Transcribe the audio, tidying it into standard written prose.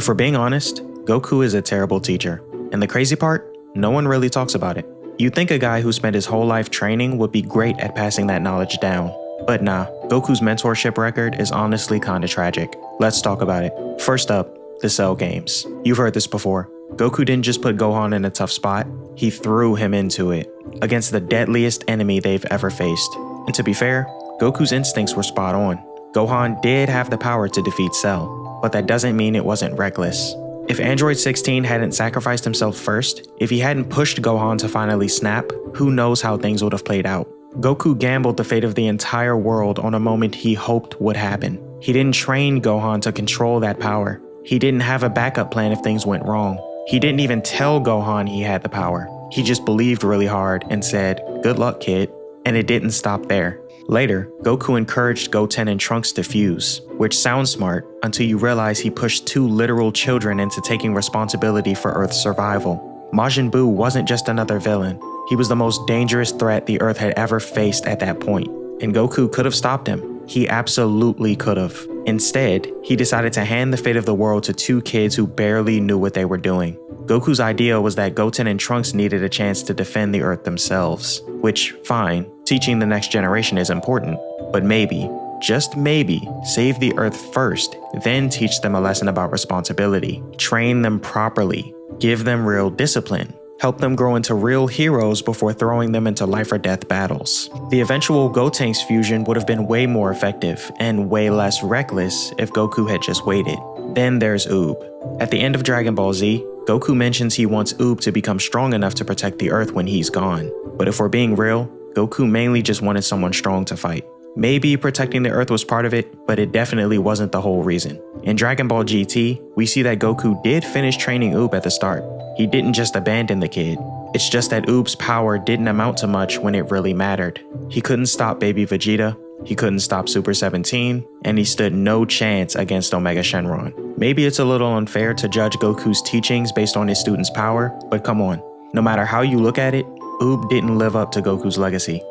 If we're being honest, Goku is a terrible teacher. And the crazy part, no one really talks about it. You'd think a guy who spent his whole life training would be great at passing that knowledge down. But nah, Goku's mentorship record is honestly kinda tragic. Let's talk about it. First up, the Cell games. You've heard this before. Goku didn't just put Gohan in a tough spot, he threw him into it, against the deadliest enemy they've ever faced. And to be fair, Goku's instincts were spot on. Gohan did have the power to defeat Cell, but that doesn't mean it wasn't reckless. If Android 16 hadn't sacrificed himself first, if he hadn't pushed Gohan to finally snap, who knows how things would have played out. Goku gambled the fate of the entire world on a moment he hoped would happen. He didn't train Gohan to control that power. He didn't have a backup plan if things went wrong. He didn't even tell Gohan he had the power. He just believed really hard and said, "Good luck, kid." And it didn't stop there. Later, Goku encouraged Goten and Trunks to fuse, which sounds smart until you realize he pushed two literal children into taking responsibility for Earth's survival. Majin Buu wasn't just another villain. He was the most dangerous threat the Earth had ever faced at that point, and Goku could have stopped him. He absolutely could have. Instead, he decided to hand the fate of the world to two kids who barely knew what they were doing. Goku's idea was that Goten and Trunks needed a chance to defend the Earth themselves, which, fine, teaching the next generation is important, but maybe, just maybe, save the Earth first, then teach them a lesson about responsibility. Train them properly, give them real discipline, help them grow into real heroes before throwing them into life or death battles. The eventual Gotenks fusion would have been way more effective and way less reckless if Goku had just waited. Then there's Oob. At the end of Dragon Ball Z, Goku mentions he wants Oob to become strong enough to protect the Earth when he's gone. But if we're being real, Goku mainly just wanted someone strong to fight. Maybe protecting the Earth was part of it, but it definitely wasn't the whole reason. In Dragon Ball GT, we see that Goku did finish training Oob at the start. He didn't just abandon the kid. It's just that Oob's power didn't amount to much when it really mattered. He couldn't stop baby Vegeta, he couldn't stop Super 17, and he stood no chance against Omega Shenron. Maybe it's a little unfair to judge Goku's teachings based on his student's power, but come on. No matter how you look at it, Oob didn't live up to Goku's legacy.